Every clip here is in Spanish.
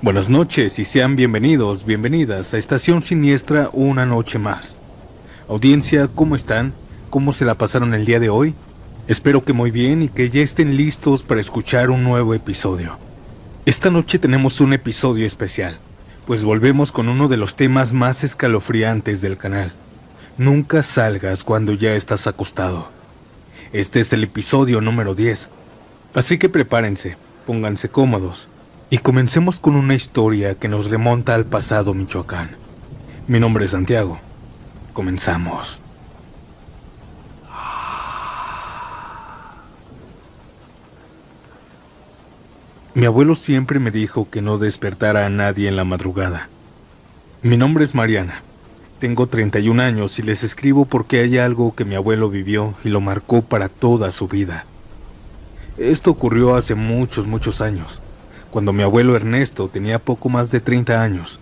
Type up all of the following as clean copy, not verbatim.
Buenas noches y sean bienvenidos, bienvenidas a Estación Siniestra una noche más. Audiencia, ¿cómo están? ¿Cómo se la pasaron el día de hoy? Espero que muy bien y que ya estén listos para escuchar un nuevo episodio. Esta noche tenemos un episodio especial, pues volvemos con uno de los temas más escalofriantes del canal. Nunca salgas cuando ya estás acostado. Este es el episodio número 10, así que prepárense, pónganse cómodos. Y comencemos con una historia que nos remonta al pasado Michoacán. Mi nombre es Santiago. Comenzamos. Mi abuelo siempre me dijo que no despertara a nadie en la madrugada. Mi nombre es Mariana. Tengo 31 años y les escribo porque hay algo que mi abuelo vivió y lo marcó para toda su vida. Esto ocurrió hace muchos años, cuando mi abuelo Ernesto tenía poco más de 30 años.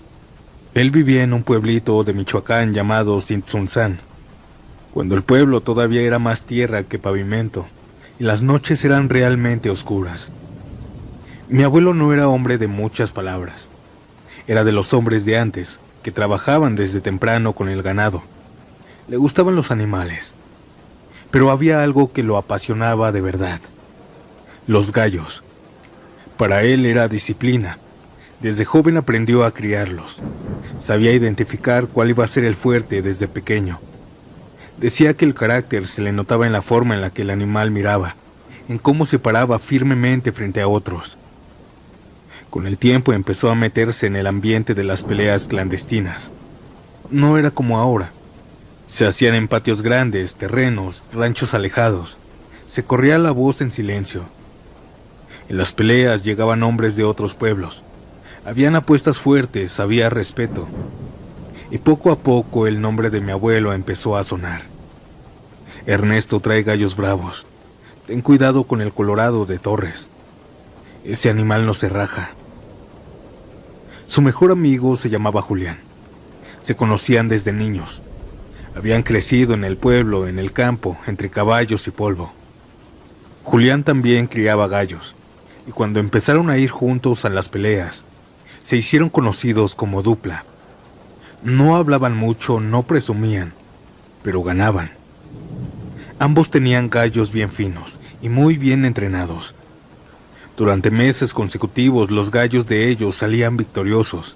Él vivía en un pueblito de Michoacán llamado Tzintzuntzán, cuando el pueblo todavía era más tierra que pavimento, y las noches eran realmente oscuras. Mi abuelo no era hombre de muchas palabras. Era de los hombres de antes, que trabajaban desde temprano con el ganado. Le gustaban los animales, pero había algo que lo apasionaba de verdad: los gallos. Para él era disciplina. Desde joven aprendió a criarlos. Sabía identificar cuál iba a ser el fuerte desde pequeño. Decía que el carácter se le notaba en la forma en la que el animal miraba, en cómo se paraba firmemente frente a otros. Con el tiempo empezó a meterse en el ambiente de las peleas clandestinas. No era como ahora. Se hacían en patios grandes, terrenos, ranchos alejados. Se corría la voz en silencio. En las peleas llegaban hombres de otros pueblos. Habían apuestas fuertes, había respeto. Y poco a poco el nombre de mi abuelo empezó a sonar. Ernesto trae gallos bravos. Ten cuidado con el Colorado de Torres. Ese animal no se raja. Su mejor amigo se llamaba Julián. Se conocían desde niños. Habían crecido en el pueblo, en el campo, entre caballos y polvo. Julián también criaba gallos. Y cuando empezaron a ir juntos a las peleas, se hicieron conocidos como dupla. No hablaban mucho, no presumían, pero ganaban. Ambos tenían gallos bien finos y muy bien entrenados. Durante meses consecutivos los gallos de ellos salían victoriosos.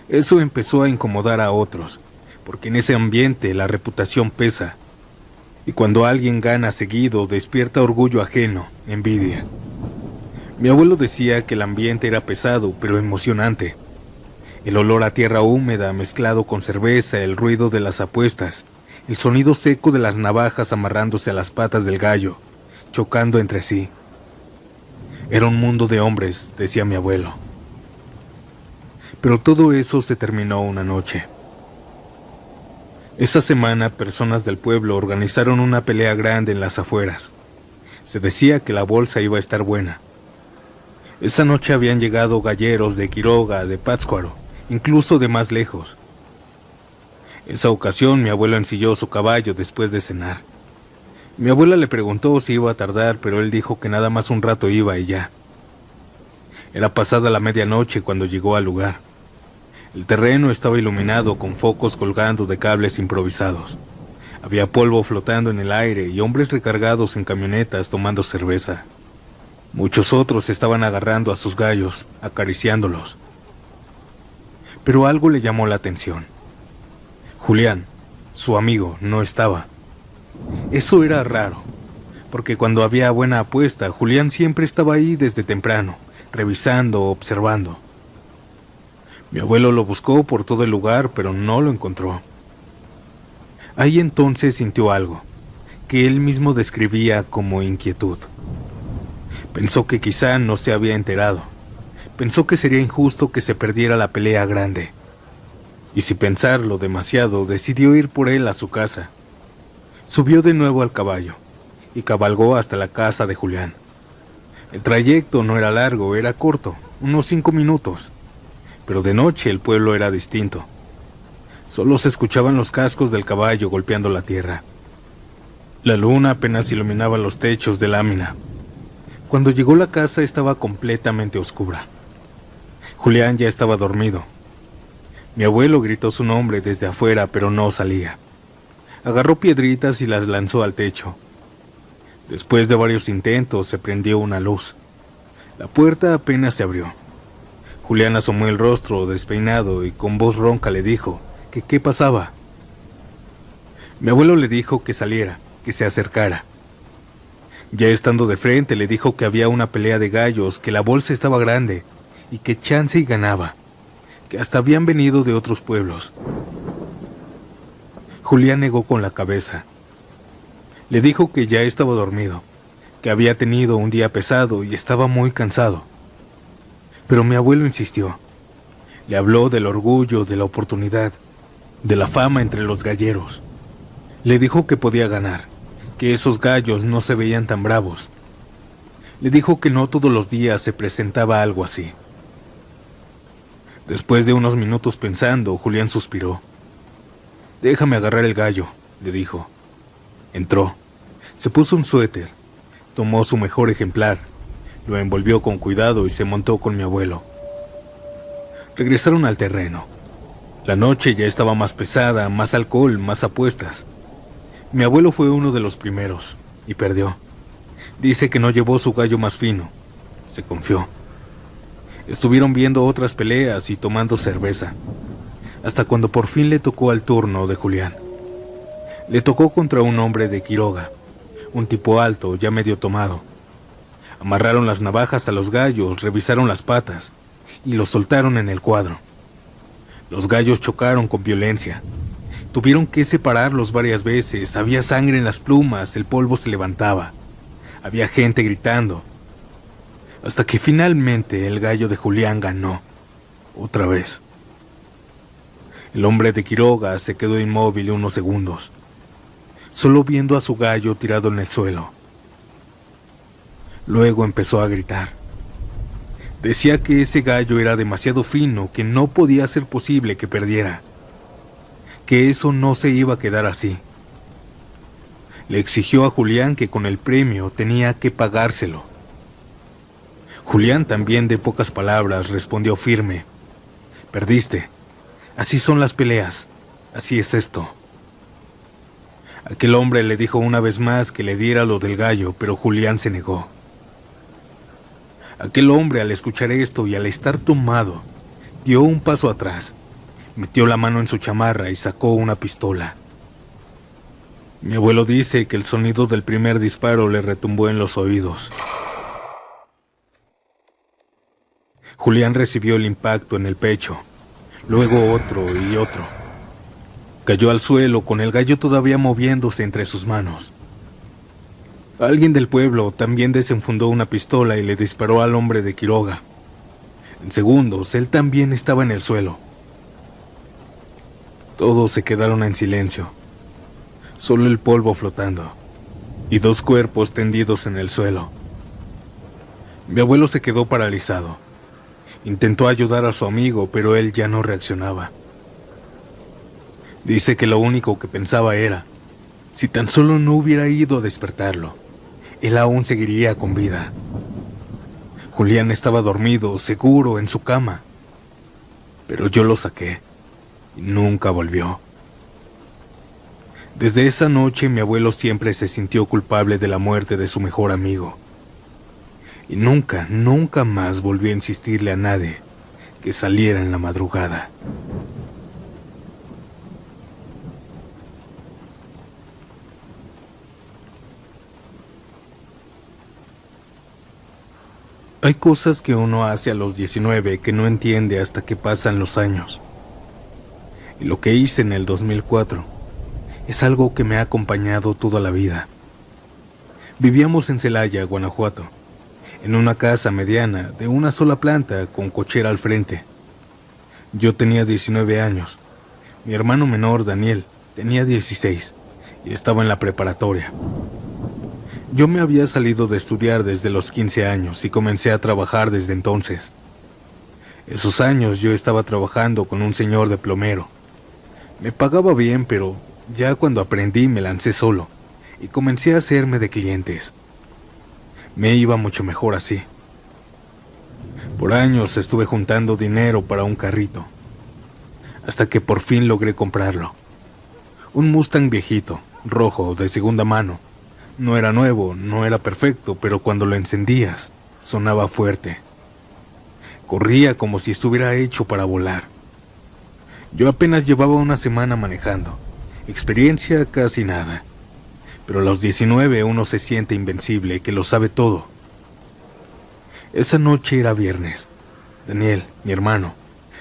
Eso empezó a incomodar a otros, porque en ese ambiente la reputación pesa, y cuando alguien gana seguido despierta orgullo ajeno, envidia. Mi abuelo decía que el ambiente era pesado, pero emocionante. El olor a tierra húmeda mezclado con cerveza, el ruido de las apuestas, el sonido seco de las navajas amarrándose a las patas del gallo, chocando entre sí. Era un mundo de hombres, decía mi abuelo. Pero todo eso se terminó una noche. Esa semana, personas del pueblo organizaron una pelea grande en las afueras. Se decía que la bolsa iba a estar buena. Esa noche habían llegado galleros de Quiroga, de Pátzcuaro, incluso de más lejos. Esa ocasión mi abuelo ensilló su caballo después de cenar. Mi abuela le preguntó si iba a tardar, pero él dijo que nada más un rato iba y ya. Era pasada la medianoche cuando llegó al lugar. El terreno estaba iluminado con focos colgando de cables improvisados. Había polvo flotando en el aire y hombres recargados en camionetas tomando cerveza. Muchos otros estaban agarrando a sus gallos, acariciándolos. Pero algo le llamó la atención. Julián, su amigo, no estaba. Eso era raro, porque cuando había buena apuesta, Julián siempre estaba ahí desde temprano, revisando, observando. Mi abuelo lo buscó por todo el lugar, pero no lo encontró. Ahí entonces sintió algo, que él mismo describía como inquietud. Pensó que quizá no se había enterado. Pensó que sería injusto que se perdiera la pelea grande. Y sin pensarlo demasiado, decidió ir por él a su casa. Subió de nuevo al caballo y cabalgó hasta la casa de Julián. El trayecto no era largo, era corto, unos 5 minutos. Pero de noche el pueblo era distinto. Solo se escuchaban los cascos del caballo golpeando la tierra. La luna apenas iluminaba los techos de lámina. Cuando llegó a la casa estaba completamente oscura. Julián ya estaba dormido. Mi abuelo gritó su nombre desde afuera, pero no salía. Agarró piedritas y las lanzó al techo. Después de varios intentos, se prendió una luz. La puerta apenas se abrió. Julián asomó el rostro despeinado y con voz ronca le dijo que qué pasaba. Mi abuelo le dijo que saliera, que se acercara. Ya estando de frente, le dijo que había una pelea de gallos, que la bolsa estaba grande y que chance y ganaba, que hasta habían venido de otros pueblos. Julián negó con la cabeza. Le dijo que ya estaba dormido, que había tenido un día pesado y estaba muy cansado. Pero mi abuelo insistió. Le habló del orgullo, de la oportunidad, de la fama entre los galleros. Le dijo que podía ganar, que esos gallos no se veían tan bravos. Le dijo que no todos los días se presentaba algo así. Después de unos minutos pensando, Julián suspiró. «Déjame agarrar el gallo», le dijo. Entró, se puso un suéter, tomó su mejor ejemplar, lo envolvió con cuidado y se montó con mi abuelo. Regresaron al terreno. La noche ya estaba más pesada, más alcohol, más apuestas. Mi abuelo fue uno de los primeros y perdió. Dice que no llevó su gallo más fino. Se confió. Estuvieron viendo otras peleas y tomando cerveza, hasta cuando por fin le tocó al turno de Julián. Le tocó contra un hombre de Quiroga, un tipo alto, ya medio tomado. Amarraron las navajas a los gallos, revisaron las patas y los soltaron en el cuadro. Los gallos chocaron con violencia. Tuvieron que separarlos varias veces, había sangre en las plumas, el polvo se levantaba. Había gente gritando. Hasta que finalmente el gallo de Julián ganó, otra vez. El hombre de Quiroga se quedó inmóvil unos segundos, solo viendo a su gallo tirado en el suelo. Luego empezó a gritar. Decía que ese gallo era demasiado fino, que no podía ser posible que perdiera, que eso no se iba a quedar así. Le exigió a Julián que con el premio tenía que pagárselo. Julián, también de pocas palabras, respondió firme. Perdiste. Así son las peleas. Así es esto. Aquel hombre le dijo una vez más que le diera lo del gallo, pero Julián se negó. Aquel hombre, al escuchar esto y al estar tomado, dio un paso atrás, metió la mano en su chamarra y sacó una pistola. Mi abuelo dice que el sonido del primer disparo le retumbó en los oídos. Julián recibió el impacto en el pecho, luego otro y otro. Cayó al suelo con el gallo todavía moviéndose entre sus manos. Alguien del pueblo también desenfundó una pistola y le disparó al hombre de Quiroga. En segundos, él también estaba en el suelo. Todos se quedaron en silencio, solo el polvo flotando y dos cuerpos tendidos en el suelo. Mi abuelo se quedó paralizado. Intentó ayudar a su amigo, pero él ya no reaccionaba. Dice que lo único que pensaba era, si tan solo no hubiera ido a despertarlo, él aún seguiría con vida. Julián estaba dormido, seguro, en su cama. Pero yo lo saqué y nunca volvió. Desde esa noche mi abuelo siempre se sintió culpable de la muerte de su mejor amigo. Y nunca, nunca más volvió a insistirle a nadie que saliera en la madrugada. Hay cosas que uno hace a los 19 que no entiende hasta que pasan los años. Y lo que hice en el 2004 es algo que me ha acompañado toda la vida. Vivíamos en Celaya, Guanajuato, en una casa mediana de una sola planta con cochera al frente. Yo tenía 19 años. Mi hermano menor, Daniel, tenía 16 y estaba en la preparatoria. Yo me había salido de estudiar desde los 15 años y comencé a trabajar desde entonces. Esos años yo estaba trabajando con un señor de plomero. Me pagaba bien, pero ya cuando aprendí me lancé solo y comencé a hacerme de clientes. Me iba mucho mejor así. Por años estuve juntando dinero para un carrito, hasta que por fin logré comprarlo. Un Mustang viejito, rojo, de segunda mano. No era nuevo, no era perfecto, pero cuando lo encendías, sonaba fuerte. Corría como si estuviera hecho para volar. Yo apenas llevaba una semana manejando. Experiencia casi nada. Pero a los 19 uno se siente invencible, que lo sabe todo. Esa noche era viernes. Daniel, mi hermano,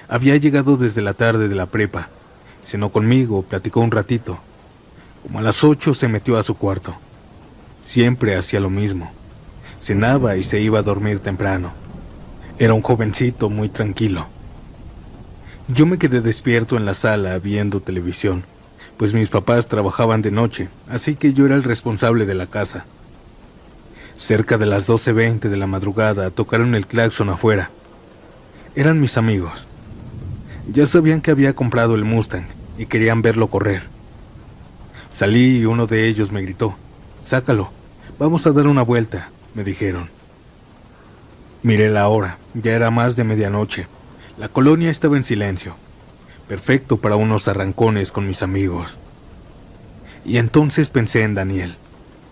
había llegado desde la tarde de la prepa. Cenó conmigo, platicó un ratito. Como a las 8 se metió a su cuarto. Siempre hacía lo mismo. Cenaba y se iba a dormir temprano. Era un jovencito muy tranquilo. Yo me quedé despierto en la sala viendo televisión, pues mis papás trabajaban de noche, así que yo era el responsable de la casa. Cerca de las 12:20 de la madrugada tocaron el claxon afuera. Eran mis amigos. Ya sabían que había comprado el Mustang y querían verlo correr. Salí y uno de ellos me gritó: «Sácalo, vamos a dar una vuelta», me dijeron. Miré la hora, ya era más de medianoche. La colonia estaba en silencio, perfecto para unos arrancones con mis amigos. Y entonces pensé en Daniel.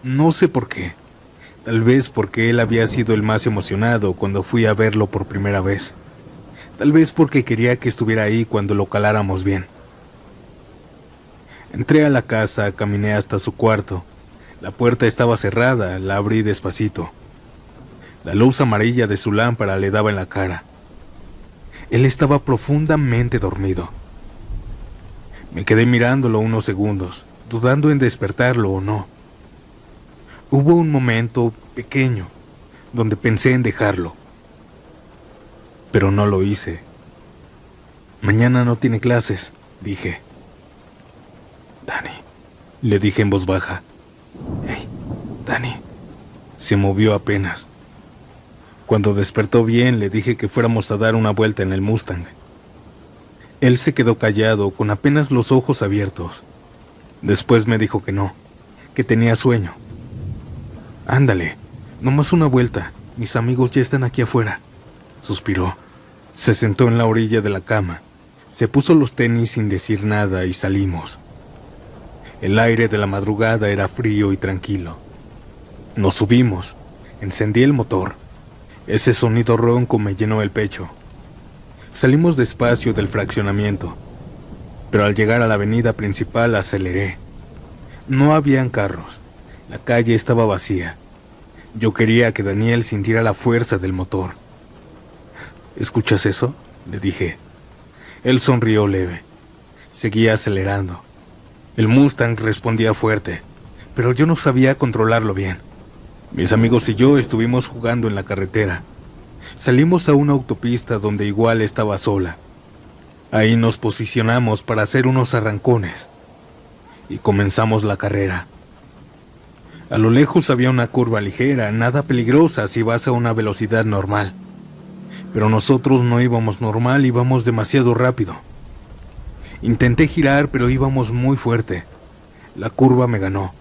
No sé por qué. Tal vez porque él había sido el más emocionado cuando fui a verlo por primera vez. Tal vez porque quería que estuviera ahí cuando lo caláramos bien. Entré a la casa, caminé hasta su cuarto. La puerta estaba cerrada, la abrí despacito. La luz amarilla de su lámpara le daba en la cara. Él estaba profundamente dormido. Me quedé mirándolo unos segundos, dudando en despertarlo o no. Hubo un momento pequeño donde pensé en dejarlo, pero no lo hice. «Mañana no tiene clases», dije. «Dani», le dije en voz baja. «Hey, Dani». Se movió apenas. Cuando despertó bien, le dije que fuéramos a dar una vuelta en el Mustang. Él se quedó callado, con apenas los ojos abiertos. Después me dijo que no, que tenía sueño. «Ándale, nomás una vuelta, mis amigos ya están aquí afuera», suspiró. Se sentó en la orilla de la cama, se puso los tenis sin decir nada y salimos. El aire de la madrugada era frío y tranquilo. Nos subimos, encendí el motor. Ese sonido ronco me llenó el pecho. Salimos despacio del fraccionamiento, pero al llegar a la avenida principal aceleré. No habían carros, la calle estaba vacía. Yo quería que Daniel sintiera la fuerza del motor. «¿Escuchas eso?», le dije. Él sonrió leve. Seguía acelerando. El Mustang respondía fuerte, pero yo no sabía controlarlo bien. Mis amigos y yo estuvimos jugando en la carretera. Salimos a una autopista donde igual estaba sola. Ahí nos posicionamos para hacer unos arrancones y comenzamos la carrera. A lo lejos había una curva ligera, nada peligrosa si vas a una velocidad normal. Pero nosotros no íbamos normal, íbamos demasiado rápido. Intenté girar, pero íbamos muy fuerte. La curva me ganó.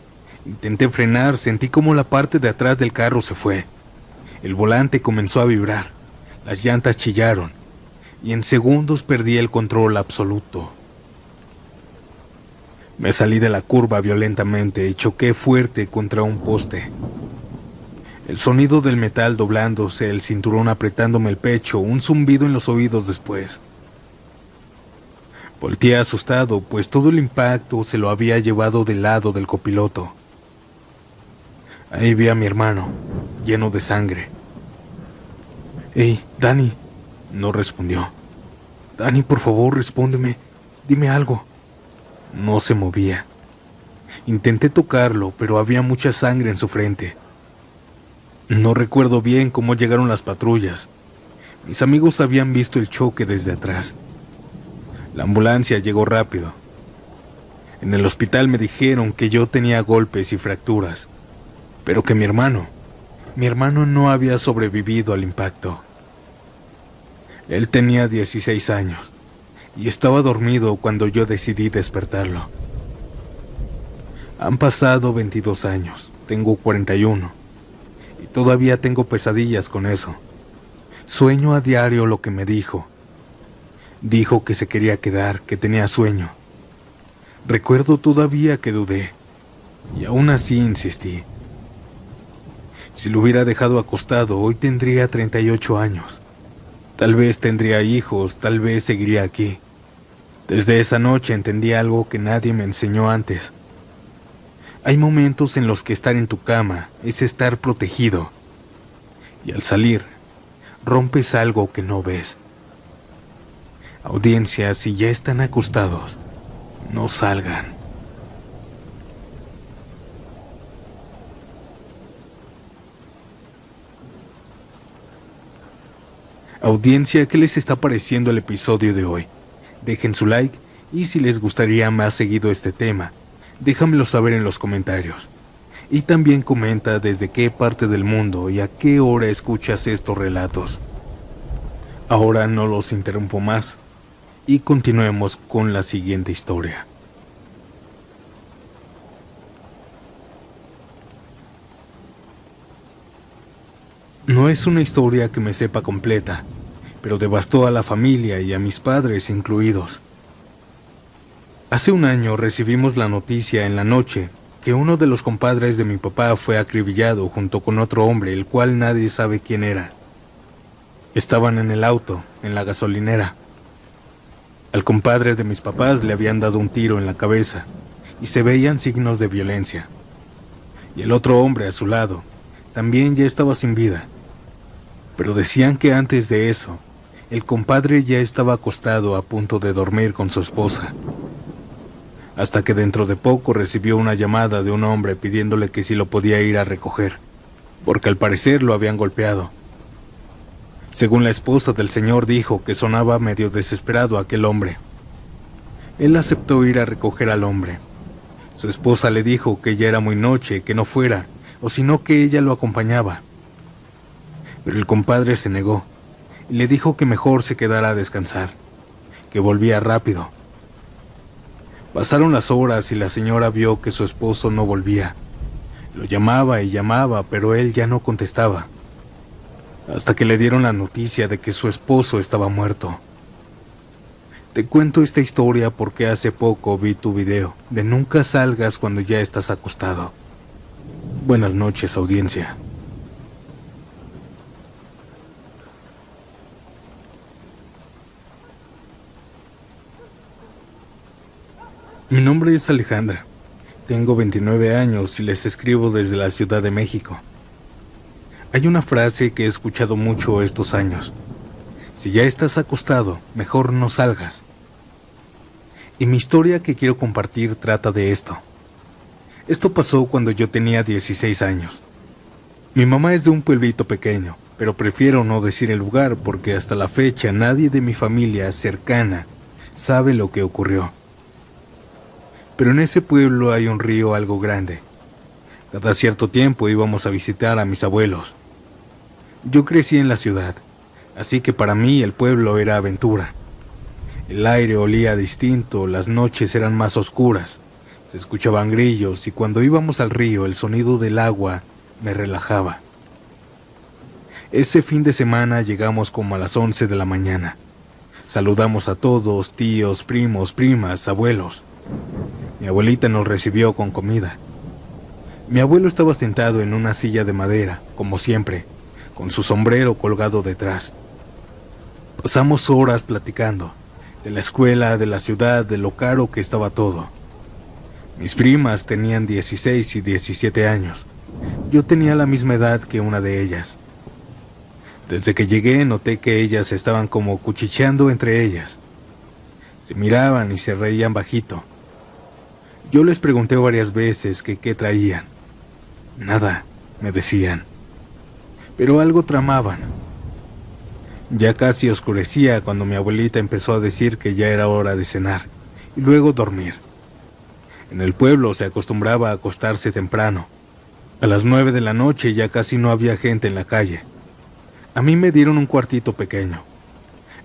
Intenté frenar, sentí como la parte de atrás del carro se fue. El volante comenzó a vibrar, las llantas chillaron, y en segundos perdí el control absoluto. Me salí de la curva violentamente y choqué fuerte contra un poste. El sonido del metal doblándose, el cinturón apretándome el pecho, un zumbido en los oídos después. Volteé asustado, pues todo el impacto se lo había llevado del lado del copiloto. Ahí vi a mi hermano, lleno de sangre. «Hey, Dani», no respondió. «Dani, por favor, respóndeme, dime algo». No se movía. Intenté tocarlo, pero había mucha sangre en su frente. No recuerdo bien cómo llegaron las patrullas. Mis amigos habían visto el choque desde atrás. La ambulancia llegó rápido. En el hospital me dijeron que yo tenía golpes y fracturas, pero que mi hermano no había sobrevivido al impacto. Él tenía 16 años y estaba dormido cuando yo decidí despertarlo. Han pasado 22 años, tengo 41 y todavía tengo pesadillas con eso. Sueño a diario lo que me dijo. Dijo que se quería quedar, que tenía sueño. Recuerdo todavía que dudé, y aún así insistí. Si lo hubiera dejado acostado, hoy tendría 38 años. Tal vez tendría hijos, tal vez seguiría aquí. Desde esa noche entendí algo que nadie me enseñó antes. Hay momentos en los que estar en tu cama es estar protegido. Y al salir, rompes algo que no ves. Audiencia, si ya están acostados, no salgan. Audiencia, ¿qué les está pareciendo el episodio de hoy? Dejen su like y si les gustaría más seguido este tema, déjamelo saber en los comentarios. Y también comenta desde qué parte del mundo y a qué hora escuchas estos relatos. Ahora no los interrumpo más y continuemos con la siguiente historia. No es una historia que me sepa completa, pero devastó a la familia y a mis padres incluidos. Hace un año recibimos la noticia en la noche que uno de los compadres de mi papá fue acribillado junto con otro hombre, el cual nadie sabe quién era. Estaban en el auto, en la gasolinera. Al compadre de mis papás le habían dado un tiro en la cabeza y se veían signos de violencia. Y el otro hombre a su lado también ya estaba sin vida. Pero decían que antes de eso, el compadre ya estaba acostado a punto de dormir con su esposa. Hasta que dentro de poco recibió una llamada de un hombre pidiéndole que si lo podía ir a recoger, porque al parecer lo habían golpeado. Según la esposa del señor dijo que sonaba medio desesperado aquel hombre. Él aceptó ir a recoger al hombre. Su esposa le dijo que ya era muy noche, que no fuera, o sino que ella lo acompañaba. Pero el compadre se negó y le dijo que mejor se quedara a descansar, que volvía rápido. Pasaron las horas y la señora vio que su esposo no volvía. Lo llamaba y llamaba, pero él ya no contestaba. Hasta que le dieron la noticia de que su esposo estaba muerto. Te cuento esta historia porque hace poco vi tu video de nunca salgas cuando ya estás acostado. Buenas noches, audiencia. Mi nombre es Alejandra. Tengo 29 años y les escribo desde la Ciudad de México. Hay una frase que he escuchado mucho estos años. Si ya estás acostado, mejor no salgas. Y mi historia que quiero compartir trata de esto. Esto pasó cuando yo tenía 16 años. Mi mamá es de un pueblito pequeño, pero prefiero no decir el lugar porque hasta la fecha nadie de mi familia cercana sabe lo que ocurrió. Pero en ese pueblo hay un río algo grande. Cada cierto tiempo íbamos a visitar a mis abuelos. Yo crecí en la ciudad, así que para mí el pueblo era aventura. El aire olía distinto, las noches eran más oscuras, se escuchaban grillos y cuando íbamos al río el sonido del agua me relajaba. Ese fin de semana llegamos como a las 11 de la mañana. Saludamos a todos, tíos, primos, primas, abuelos. Mi abuelita nos recibió con comida. Mi abuelo estaba sentado en una silla de madera, como siempre, con su sombrero colgado detrás. Pasamos horas platicando, de la escuela, de la ciudad, de lo caro que estaba todo. Mis primas tenían 16 y 17 años. Yo tenía la misma edad que una de ellas. Desde que llegué noté que ellas estaban como cuchicheando entre ellas. Se miraban y se reían bajito. Yo les pregunté varias veces que qué traían. Nada, me decían. Pero algo tramaban. Ya casi oscurecía cuando mi abuelita empezó a decir que ya era hora de cenar y luego dormir. En el pueblo se acostumbraba a acostarse temprano. A las 9 de la noche ya casi no había gente en la calle. A mí me dieron un cuartito pequeño.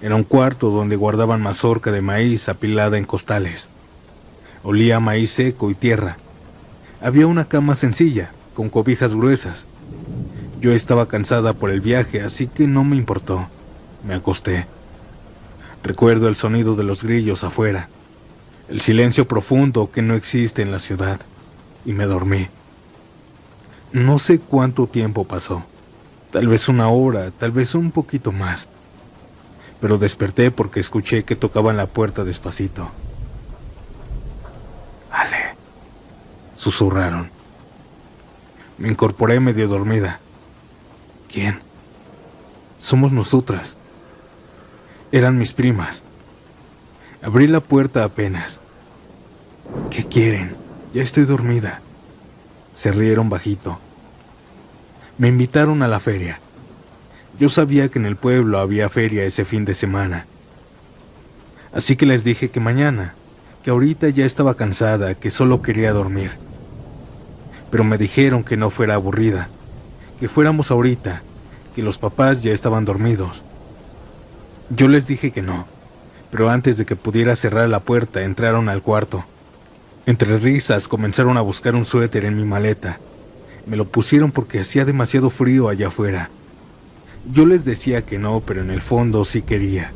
Era un cuarto donde guardaban mazorca de maíz apilada en costales. Olía a maíz seco y tierra. Había una cama sencilla, con cobijas gruesas. Yo estaba cansada por el viaje, así que no me importó. Me acosté. Recuerdo el sonido de los grillos afuera, el silencio profundo que no existe en la ciudad, y me dormí. No sé cuánto tiempo pasó, tal vez una hora, tal vez un poquito más, pero desperté porque escuché que tocaban la puerta despacito. «Ale», susurraron. Me incorporé medio dormida. ¿Quién? Somos nosotras. Eran mis primas. Abrí la puerta apenas. ¿Qué quieren? Ya estoy dormida. Se rieron bajito. Me invitaron a la feria. Yo sabía que en el pueblo había feria ese fin de semana. Así que les dije que mañana, que ahorita ya estaba cansada, que solo quería dormir. Pero me dijeron que no fuera aburrida, que fuéramos ahorita, que los papás ya estaban dormidos. Yo les dije que no, pero antes de que pudiera cerrar la puerta entraron al cuarto. Entre risas comenzaron a buscar un suéter en mi maleta. Me lo pusieron porque hacía demasiado frío allá afuera. Yo les decía que no, pero en el fondo sí quería.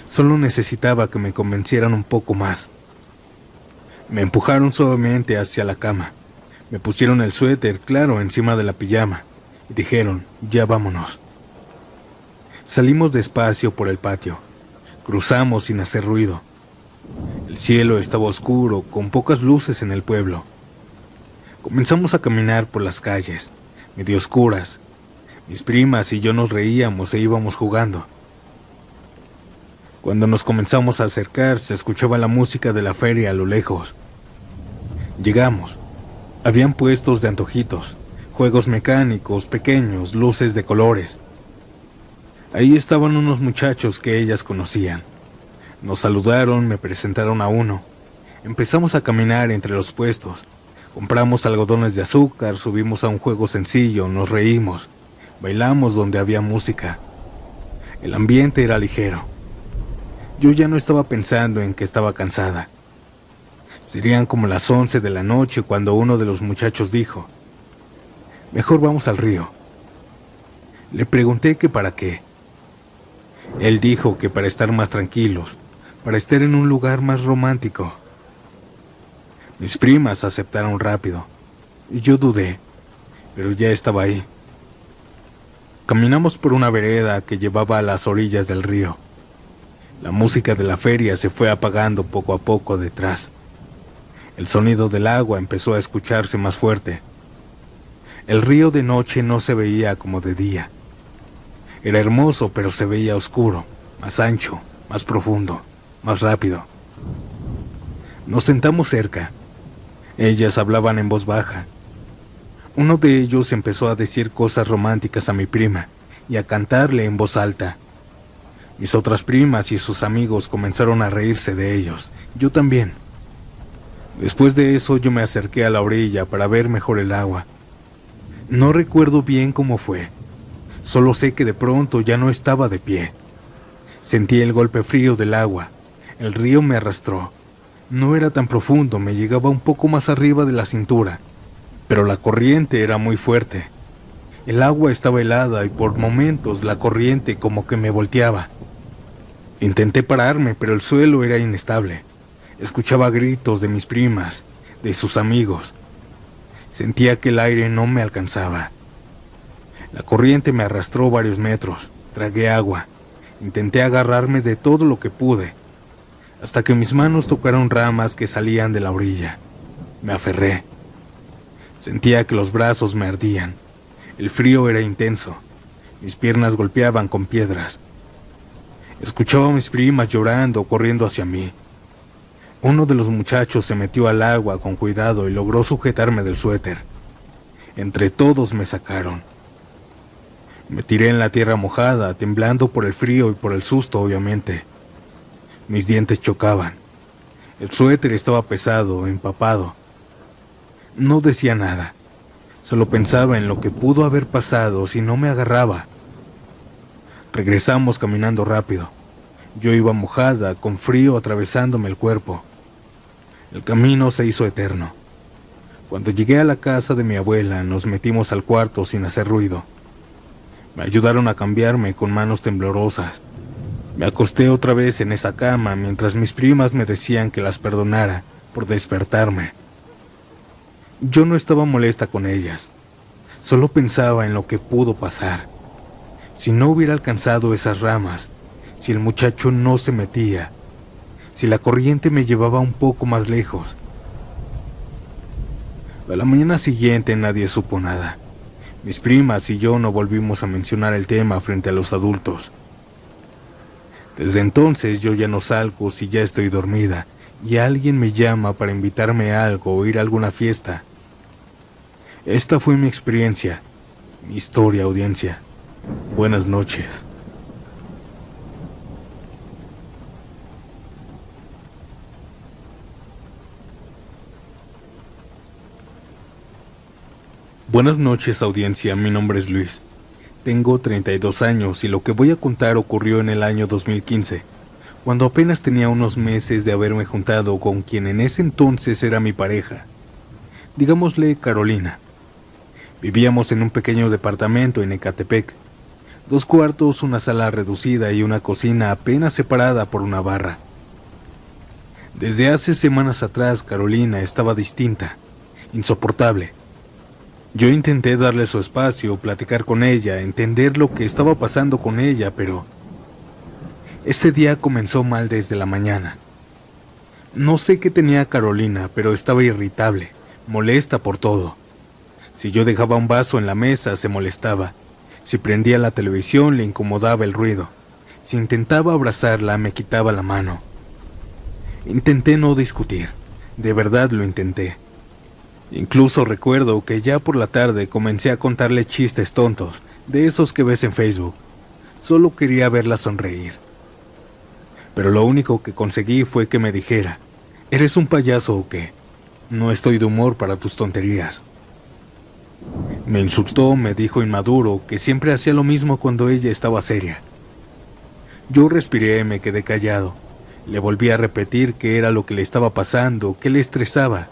Solo necesitaba que me convencieran un poco más. Me empujaron suavemente hacia la cama. Me pusieron el suéter, claro, encima de la pijama, y dijeron, ya vámonos. Salimos despacio por el patio. Cruzamos sin hacer ruido. El cielo estaba oscuro, con pocas luces en el pueblo. Comenzamos a caminar por las calles, medio oscuras. Mis primas y yo nos reíamos e íbamos jugando. Cuando nos comenzamos a acercar, se escuchaba la música de la feria a lo lejos. Llegamos. Habían puestos de antojitos, juegos mecánicos pequeños, luces de colores. Ahí estaban unos muchachos que ellas conocían. Nos saludaron, me presentaron a uno. Empezamos a caminar entre los puestos. Compramos algodones de azúcar, subimos a un juego sencillo, nos reímos. Bailamos donde había música. El ambiente era ligero. Yo ya no estaba pensando en que estaba cansada. Serían como las 11 de la noche cuando uno de los muchachos dijo, «Mejor vamos al río». Le pregunté que para qué. Él dijo que para estar más tranquilos, para estar en un lugar más romántico. Mis primas aceptaron rápido, y yo dudé, pero ya estaba ahí. Caminamos por una vereda que llevaba a las orillas del río. La música de la feria se fue apagando poco a poco detrás. El sonido del agua empezó a escucharse más fuerte. El río de noche no se veía como de día. Era hermoso, pero se veía oscuro, más ancho, más profundo, más rápido. Nos sentamos cerca. Ellas hablaban en voz baja. Uno de ellos empezó a decir cosas románticas a mi prima y a cantarle en voz alta. Mis otras primas y sus amigos comenzaron a reírse de ellos. Yo también. Después de eso yo me acerqué a la orilla para ver mejor el agua. No recuerdo bien cómo fue. Solo sé que de pronto ya no estaba de pie. Sentí el golpe frío del agua. El río me arrastró. No era tan profundo, me llegaba un poco más arriba de la cintura, pero la corriente era muy fuerte. El agua estaba helada y por momentos la corriente como que me volteaba. Intenté pararme, pero el suelo era inestable. Escuchaba gritos de mis primas, de sus amigos. Sentía que el aire no me alcanzaba. La corriente me arrastró varios metros. Tragué agua. Intenté agarrarme de todo lo que pude, hasta que mis manos tocaron ramas que salían de la orilla. Me aferré. Sentía que los brazos me ardían. El frío era intenso. Mis piernas golpeaban con piedras. Escuchaba a mis primas llorando, corriendo hacia mí. Uno de los muchachos se metió al agua con cuidado y logró sujetarme del suéter. Entre todos me sacaron. Me tiré en la tierra mojada, temblando por el frío y por el susto, obviamente. Mis dientes chocaban. El suéter estaba pesado, empapado. No decía nada. Solo pensaba en lo que pudo haber pasado si no me agarraba. Regresamos caminando rápido. Yo iba mojada, con frío atravesándome el cuerpo. El camino se hizo eterno. Cuando llegué a la casa de mi abuela, nos metimos al cuarto sin hacer ruido. Me ayudaron a cambiarme con manos temblorosas. Me acosté otra vez en esa cama mientras mis primas me decían que las perdonara por despertarme. Yo no estaba molesta con ellas, solo pensaba en lo que pudo pasar. Si no hubiera alcanzado esas ramas, si el muchacho no se metía, si la corriente me llevaba un poco más lejos. A la mañana siguiente nadie supo nada. Mis primas y yo no volvimos a mencionar el tema frente a los adultos. Desde entonces yo ya no salgo si ya estoy dormida y alguien me llama para invitarme a algo o ir a alguna fiesta. Esta fue mi experiencia, mi historia, audiencia. Buenas noches. Buenas noches, audiencia. Mi nombre es Luis. Tengo 32 años y lo que voy a contar ocurrió en el año 2015, cuando apenas tenía unos meses de haberme juntado con quien en ese entonces era mi pareja. Digámosle Carolina. Vivíamos en un pequeño departamento en Ecatepec. 2 cuartos, una sala reducida y una cocina apenas separada por una barra. Desde hace semanas atrás, Carolina estaba distinta, insoportable. Yo intenté darle su espacio, platicar con ella, entender lo que estaba pasando con ella, pero ese día comenzó mal desde la mañana. No sé qué tenía Carolina, pero estaba irritable, molesta por todo. Si yo dejaba un vaso en la mesa, se molestaba. Si prendía la televisión, le incomodaba el ruido. Si intentaba abrazarla, me quitaba la mano. Intenté no discutir, de verdad lo intenté. Incluso recuerdo que ya por la tarde comencé a contarle chistes tontos, de esos que ves en Facebook. Solo quería verla sonreír. Pero lo único que conseguí fue que me dijera, ¿eres un payaso o qué? No estoy de humor para tus tonterías. Me insultó, me dijo inmaduro, que siempre hacía lo mismo cuando ella estaba seria. Yo respiré, me quedé callado. Le volví a repetir qué era lo que le estaba pasando, qué le estresaba.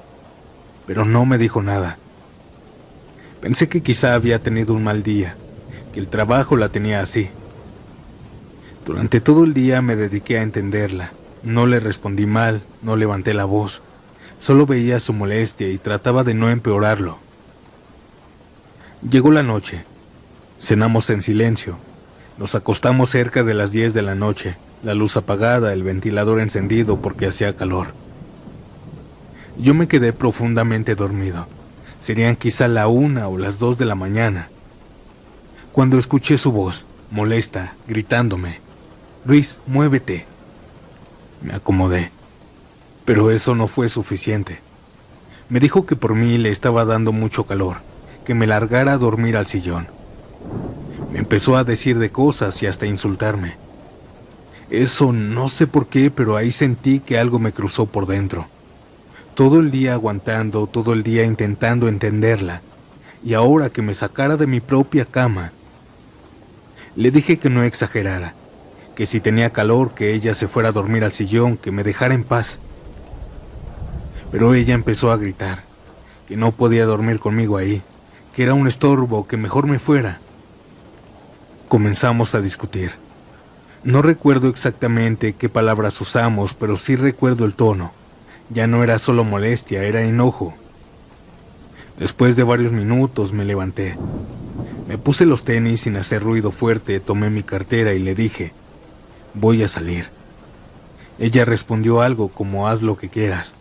Pero no me dijo nada. Pensé que quizá había tenido un mal día, que el trabajo la tenía así. Durante todo el día me dediqué a entenderla. No le respondí mal, no levanté la voz. Solo veía su molestia y trataba de no empeorarlo. Llegó la noche. Cenamos en silencio. Nos acostamos cerca de las 10 de la noche, la luz apagada, el ventilador encendido porque hacía calor. Yo me quedé profundamente dormido. Serían quizá la 1 o las 2 de la mañana, cuando escuché su voz, molesta, gritándome: «Luis, muévete». Me acomodé, pero eso no fue suficiente. Me dijo que por mí le estaba dando mucho calor, que me largara a dormir al sillón. Me empezó a decir de cosas y hasta insultarme. Eso no sé por qué, pero ahí sentí que algo me cruzó por dentro. Todo el día aguantando, todo el día intentando entenderla, y ahora que me sacara de mi propia cama, le dije que no exagerara, que si tenía calor, que ella se fuera a dormir al sillón, que me dejara en paz. Pero ella empezó a gritar, que no podía dormir conmigo ahí, que era un estorbo, que mejor me fuera. Comenzamos a discutir. No recuerdo exactamente qué palabras usamos, pero sí recuerdo el tono. Ya no era solo molestia, era enojo. Después de varios minutos me levanté. Me puse los tenis sin hacer ruido fuerte, tomé mi cartera y le dije: «Voy a salir». Ella respondió algo como «haz lo que quieras».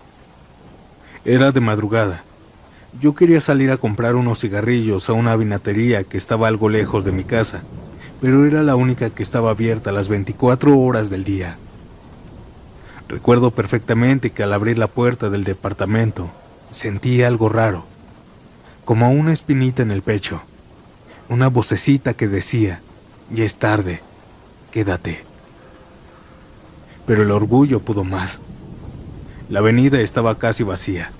Era de madrugada. Yo quería salir a comprar unos cigarrillos a una vinatería que estaba algo lejos de mi casa, pero era la única que estaba abierta las 24 horas del día. Recuerdo perfectamente que al abrir la puerta del departamento, sentí algo raro, como una espinita en el pecho, una vocecita que decía: «Ya es tarde, quédate». Pero el orgullo pudo más. La avenida estaba casi vacía.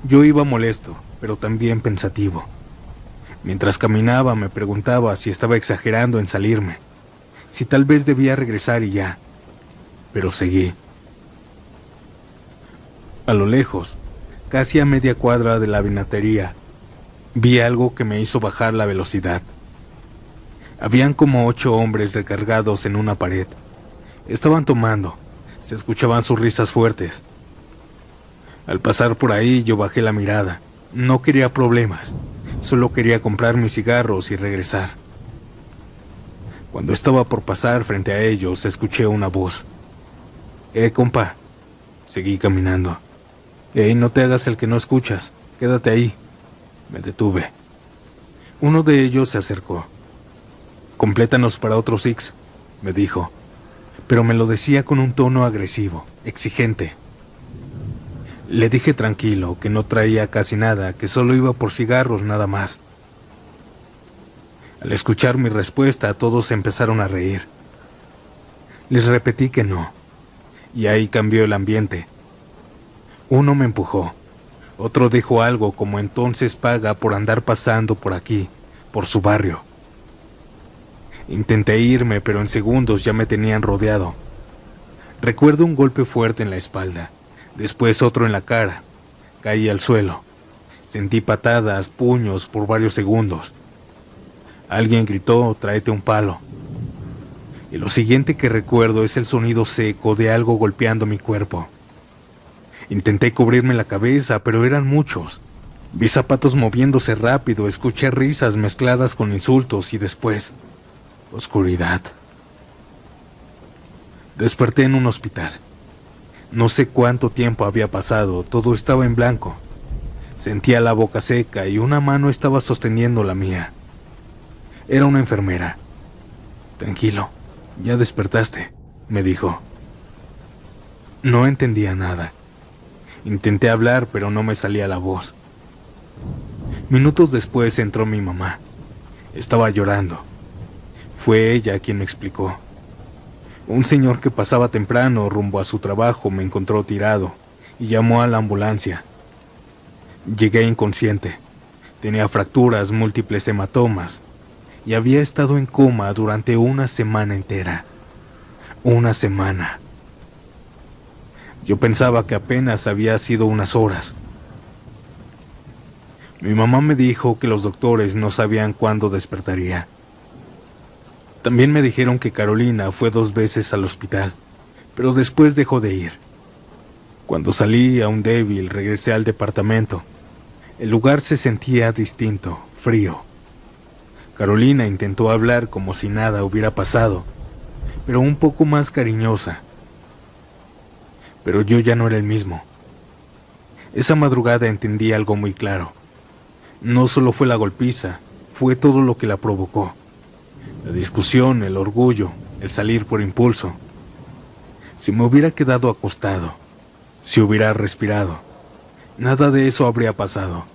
Yo iba molesto, pero también pensativo. Mientras caminaba me preguntaba si estaba exagerando en salirme, si tal vez debía regresar y ya, pero seguí. A lo lejos, casi a media cuadra de la vinatería, vi algo que me hizo bajar la velocidad. Habían como 8 hombres recargados en una pared. Estaban tomando. Se escuchaban sus risas fuertes. Al pasar por ahí yo bajé la mirada. No quería problemas. Solo quería comprar mis cigarros y regresar. Cuando estaba por pasar frente a ellos, escuché una voz. Compa. Seguí caminando. No te hagas el que no escuchas. Quédate ahí. Me detuve. Uno de ellos se acercó. Complétanos para otro six, me dijo. Pero me lo decía con un tono agresivo, exigente. Le dije tranquilo, que no traía casi nada, que solo iba por cigarros nada más. Al escuchar mi respuesta, todos empezaron a reír. Les repetí que no, y ahí cambió el ambiente. Uno me empujó, otro dijo algo como entonces paga por andar pasando por aquí, por su barrio. Intenté irme, pero en segundos ya me tenían rodeado. Recuerdo un golpe fuerte en la espalda, después otro en la cara. Caí al suelo. Sentí patadas, puños por varios segundos. Alguien gritó, tráete un palo. Y lo siguiente que recuerdo es el sonido seco de algo golpeando mi cuerpo. Intenté cubrirme la cabeza, pero eran muchos. Vi zapatos moviéndose rápido, escuché risas mezcladas con insultos y después, oscuridad. Desperté en un hospital. No sé cuánto tiempo había pasado, todo estaba en blanco. Sentía la boca seca y una mano estaba sosteniendo la mía. Era una enfermera. Tranquilo, ya despertaste, me dijo. No entendía nada. Intenté hablar, pero no me salía la voz. Minutos después entró mi mamá. Estaba llorando. Fue ella quien me explicó. Un señor que pasaba temprano rumbo a su trabajo me encontró tirado y llamó a la ambulancia. Llegué inconsciente. Tenía fracturas, múltiples hematomas y había estado en coma durante una semana entera. Una semana. Yo pensaba que apenas había sido unas horas. Mi mamá me dijo que los doctores no sabían cuándo despertaría. También me dijeron que Carolina fue 2 veces al hospital, pero después dejó de ir. Cuando salí, aún débil, regresé al departamento. El lugar se sentía distinto, frío. Carolina intentó hablar como si nada hubiera pasado, pero un poco más cariñosa. Pero yo ya no era el mismo. Esa madrugada entendí algo muy claro. No solo fue la golpiza, fue todo lo que la provocó. La discusión, el orgullo, el salir por impulso. Si me hubiera quedado acostado, si hubiera respirado, nada de eso habría pasado.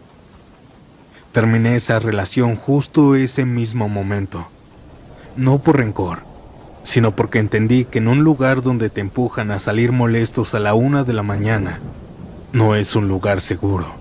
Terminé esa relación justo ese mismo momento. No por rencor, sino porque entendí que en un lugar donde te empujan a salir molestos a la 1 de la mañana, no es un lugar seguro.